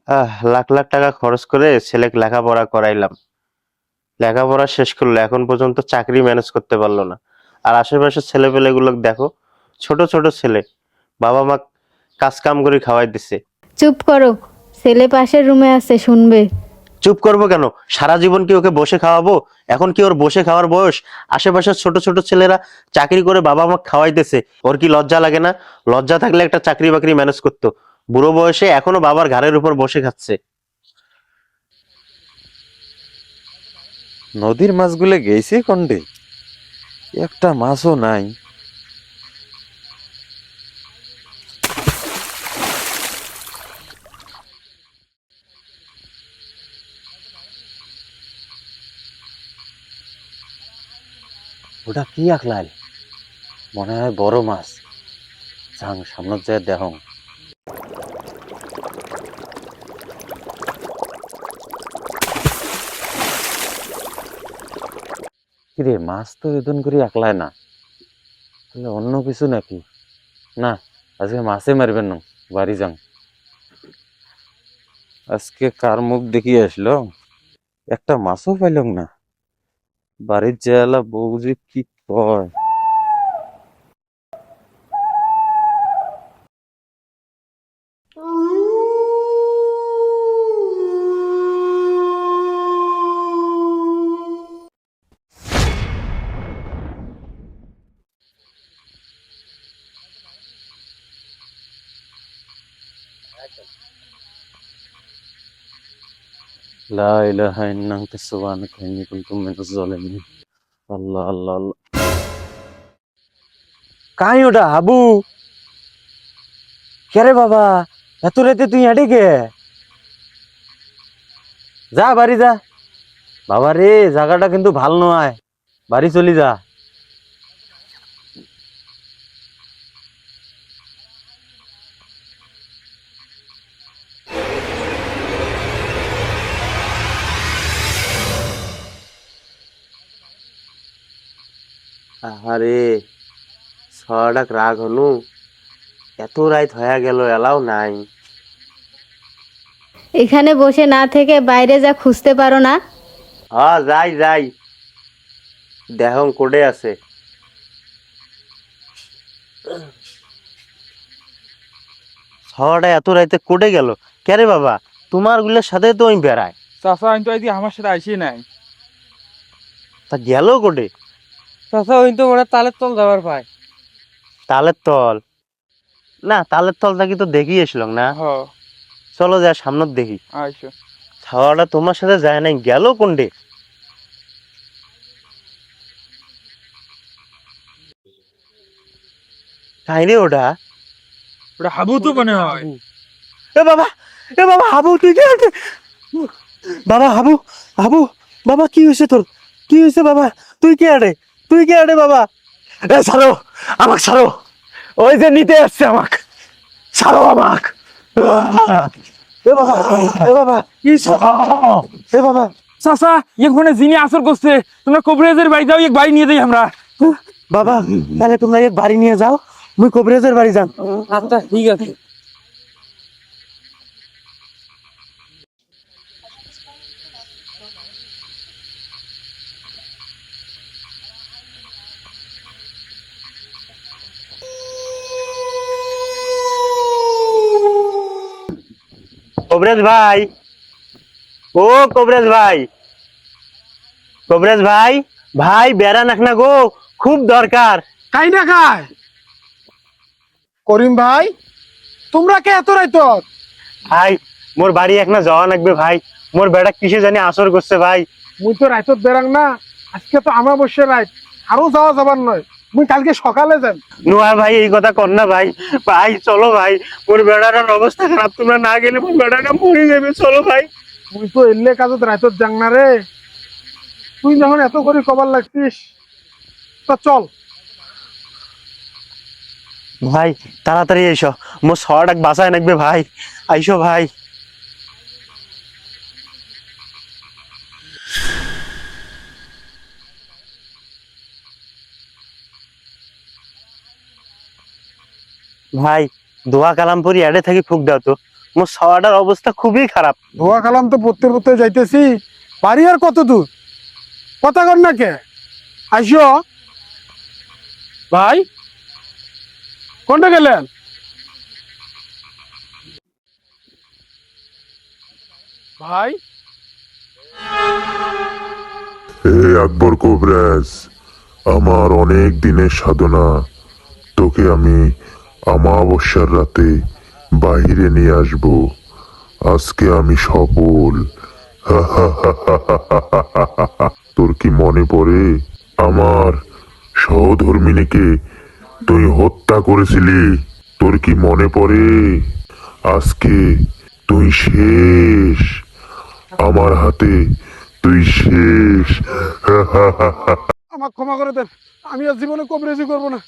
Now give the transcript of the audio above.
লাখ লাখ টাকা খরচ করে ছেলেকে লেখাপড়া করাইলাম, লেখাপড়া শেষ করলো, এখন পর্যন্ত চাকরি ম্যানেজ করতে পারলো না। আর আশেপাশের ছেলেপেলেগুলো দেখো, ছোট ছোট ছেলে, বাবা মা কাজ কাম করে খাওয়াই দিছে। চুপ করো, ছেলে পাশের রুমে আছে, শুনবে। চুপ করবো কেন? সারা জীবন কি ওকে বসে খাওয়াবো? এখন কি ওর বসে খাওয়ার বয়স? আশেপাশের ছোট ছোট ছেলেরা চাকরি করে বাবা মা খাওয়াইতেছে, ওর কি লজ্জা লাগে না? লজ্জা থাকলে একটা চাকরি বাকরি ম্যানেজ করতো। বুড়ো বয়সে এখনো বাবার ঘাড়ের উপর বসে খাচ্ছে। নদীর মাছগুলো গেছে কন্ডে, একটা মাছও নাই। ওটা কি আখলাল? মনে হয় বড় মাছ। যাং সামনে যায় দেখং। কিরে, মাছ তো এদন করে একলায় না, তাহলে অন্য কিছু নাকি? না, আজকে মাছে মারবেন না, বাড়ি যাং। আজকে কার মুখ দেখিয়ে আসলো, একটা মাছও পাইলাম না। বাড়ির জেলা বউ যে কি কয়। লা ইলাহা ইল্লা আনতা সুবহানাকা ইন্নী কুনতু মিনাজ জালিমিন। আল্লাহ আল্লাহ আল্লাহ। কাই ওটা হাবু? কে রে বাবা, এত রাতে তুই হেঁটে কে? যা বাড়ি যা। বাবা রে, জায়গাটা কিন্তু ভাল নয়, বাড়ি চলি যা। আহারে, ছড়াক রাগ হনু, এত রাত হয়ে গেল, এলাও নাই। এখানে বসে না থেকে বাইরে যা, খুঁজতে পারো না? হ্যাঁ, যাই যাই, দেখং কোডে আছে। ছড়াটা এত রাইতে কোডে গেল? কে রে বাবা, তোমার গুলোর সাথে তো আমি বেড়াই। চাচা আমি তো আজকে আমার সাথে আইসি নাই। তা গেল কোডে? চাচা ওই তো মনে হয় তালের তল যাবার পায়। তালের তল? না, তালের তল থাকি তো দেখি এসলাম না। হ, চলো যা, সামনের দেখি। আইসো। ছাওয়াটা তোমার সাথে যায় নাই, গেল কোনডে? তাই রে ওটা? ওটা হাবু তো মনে হয়। এ বাবা, এ বাবা হাবু, তুই কে? বাবা হাবু, হাবু, বাবা কি হয়েছে তোর? কি হয়েছে বাবা? তুই কে আরে? তুই কে আরে বাবা? এ ছাড়ো, আমাক ছাড়ো, ওই যে নিতে আসছে আমাক, ছাড়ো আমাক। এ বাবা, এ বাবা, কি এ বাবা। চাচা, এখানে যিনি আসর করছে, তোমরা কবিরাজের বাড়ি যাও, এক বাড়ি নিয়ে যাই আমরা। বাবা, তাহলে তোমরা এক বাড়ি নিয়ে যাও, মুই কবিরাজের বাড়ি যান। আচ্ছা ঠিক আছে। কবিরাজ ভাই, ও কবিরাজ ভাই, কবিরাজ ভাই, ভাই বেড়া নাক না গো, খুব দরকার। কাই না খায় করিম ভাই, তোমরা কে এত রাইত? ভাই, মোর বাড়ি একনা যাওয়া লাগবে ভাই, মোর বেড়া কিসে জানি আসর করছে ভাই। মুই তো রাইতত বেরাং না, আজকে তো আমাবস্যা রাইত, আরো যাওয়া যাবার নয়, মুই কালকে সকালে যান। নোয়া ভাই, এই কথা কর না ভাই। ভাই চলো ভাই, মোর বেড়াটার অবস্থা খারাপ, তোমরা না গেলে মোর বেড়াটা মরে যাবে, চলো ভাই। মুই তো এলে কাজত রাইতত যাং না রে, তুই যখন এত করে কবার লাগছিস, তা চল। ভাই তাড়াতাড়ি এসো, মোর শহরটাক বাঁচায় নাকবে ভাই, আইসো ভাই। ভাই, দোয়া কালাম পরি এডে থাকি ফুক দাও তো, মোর সওয়াটার অবস্থা খুবই খারাপ। ধোয়া কালাম তো পড়তে পড়তে যাইতেছি, বাড়ি আর কত দূর? কথা কর না কে? আসো ভাই, কোনটা গেলেন? ভাই হে আকবর কবরেজ, আমার অনেক দিনের সাধনা, তোকে আমি অমাবস্যার রাতে বাইরে নিয়ে আসব। আজকে আমি সফল। তোর কি মনে পড়ে আমার সহধর্মিনীকে তুই হত্যা করেছিলি? তোর কি মনে পড়ে? আজকে তুই শেষ, আমার হাতে তুই শেষ। আমার ক্ষমা করে দেন, আমি আর জীবনে কবরেজি করবো না।